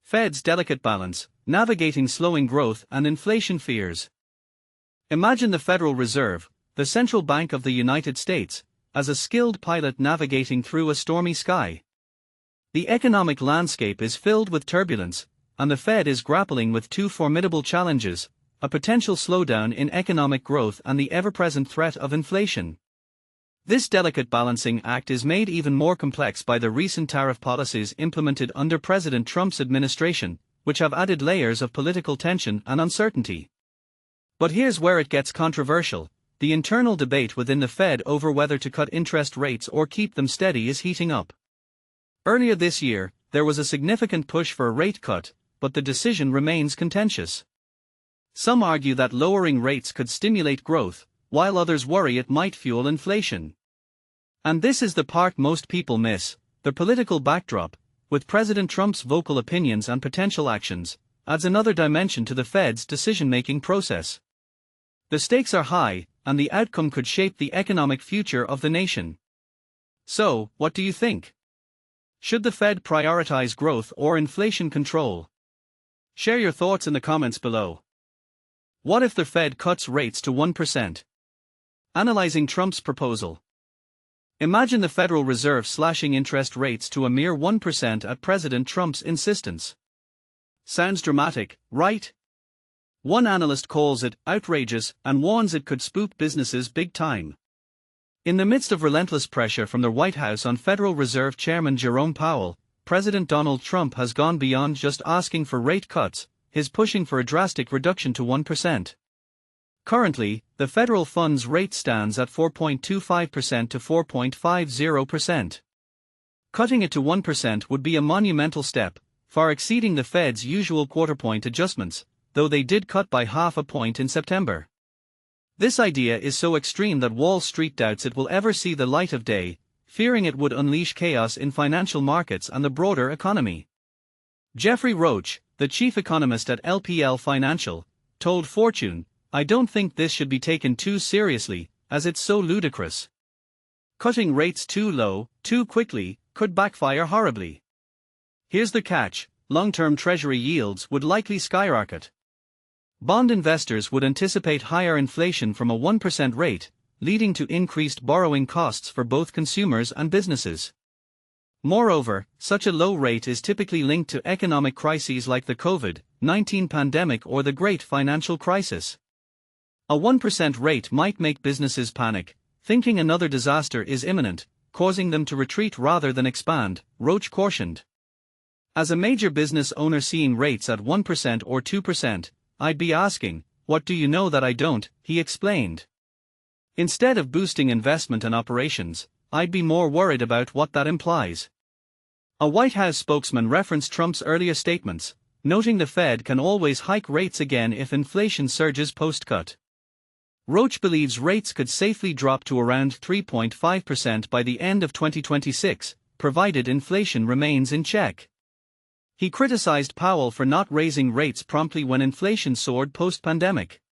Fed's delicate balance, navigating slowing growth and inflation fears. Imagine the Federal Reserve, the central bank of the United States, as a skilled pilot navigating through a stormy sky. The economic landscape is filled with turbulence, and the Fed is grappling with two formidable challenges: a potential slowdown in economic growth and the ever-present threat of inflation. This delicate balancing act is made even more complex by the recent tariff policies implemented under President Trump's administration, which have added layers of political tension and uncertainty. But here's where it gets controversial: the internal debate within the Fed over whether to cut interest rates or keep them steady is heating up. Earlier this year, there was a significant push for a rate cut, but the decision remains contentious. Some argue that lowering rates could stimulate growth, while others worry it might fuel inflation. And this is the part most people miss: the political backdrop, with President Trump's vocal opinions and potential actions, adds another dimension to the Fed's decision-making process. The stakes are high, and the outcome could shape the economic future of the nation. So, what do you think? Should the Fed prioritize growth or inflation control? Share your thoughts in the comments below. What if the Fed cuts rates to 1%? Analyzing Trump's proposal. Imagine the Federal Reserve slashing interest rates to a mere 1% at President Trump's insistence. Sounds dramatic, right? One analyst calls it outrageous and warns it could spook businesses big time. In the midst of relentless pressure from the White House on Federal Reserve Chairman Jerome Powell, President Donald Trump has gone beyond just asking for rate cuts. He's pushing for a drastic reduction to 1%. Currently, the federal funds rate stands at 4.25% to 4.50%. Cutting it to 1% would be a monumental step, far exceeding the Fed's usual quarter-point adjustments, though they did cut by half a point in September. This idea is so extreme that Wall Street doubts it will ever see the light of day, fearing it would unleash chaos in financial markets and the broader economy. Jeffrey Roach, the chief economist at LPL Financial, told Fortune, "I don't think this should be taken too seriously, as it's so ludicrous. Cutting rates too low, too quickly, could backfire horribly." Here's the catch: long-term Treasury yields would likely skyrocket. Bond investors would anticipate higher inflation from a 1% rate, leading to increased borrowing costs for both consumers and businesses. Moreover, such a low rate is typically linked to economic crises like the COVID-19 pandemic or the Great Financial Crisis. A 1% rate might make businesses panic, thinking another disaster is imminent, causing them to retreat rather than expand, Roach cautioned. As a major business owner seeing rates at 1% or 2%, I'd be asking, "What do you know that I don't?" he explained. Instead of boosting investment and operations, I'd be more worried about what that implies. A White House spokesman referenced Trump's earlier statements, noting the Fed can always hike rates again if inflation surges post-cut. Roach believes rates could safely drop to around 3.5% by the end of 2026, provided inflation remains in check. He criticized Powell for not raising rates promptly when inflation soared post-pandemic.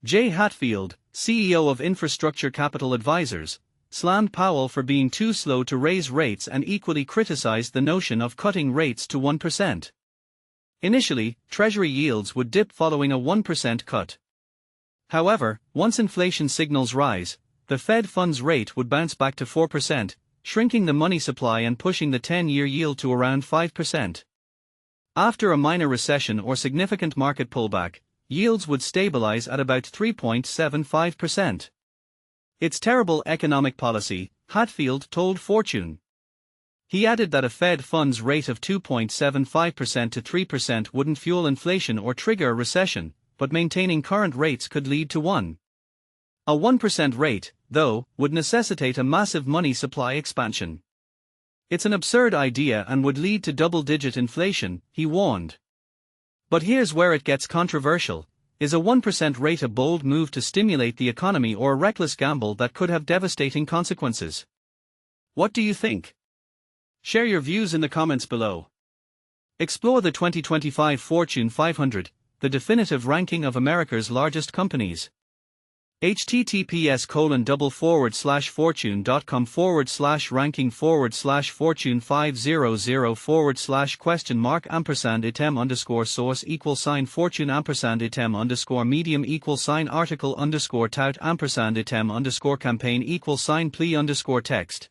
Jay Hatfield, CEO of Infrastructure Capital Advisors, slammed Powell for being too slow to raise rates and equally criticized the notion of cutting rates to 1%. Initially, Treasury yields would dip following a 1% cut. However, once inflation signals rise, the Fed funds rate would bounce back to 4%, shrinking the money supply and pushing the 10-year yield to around 5%. After a minor recession or significant market pullback, yields would stabilize at about 3.75%. It's terrible economic policy, Hatfield told Fortune. He added that a Fed funds rate of 2.75% to 3% wouldn't fuel inflation or trigger a recession, but maintaining current rates could lead to one. A 1% rate, though, would necessitate a massive money supply expansion. It's an absurd idea and would lead to double-digit inflation, he warned. But here's where it gets controversial. Is a 1% rate a bold move to stimulate the economy or a reckless gamble that could have devastating consequences? What do you think? Share your views in the comments below. Explore the 2025 Fortune 500, the definitive ranking of America's largest companies. https://fortune.com/ranking/fortune 5000forward/question mark @item_medium=sign article_medium=article_campaign=text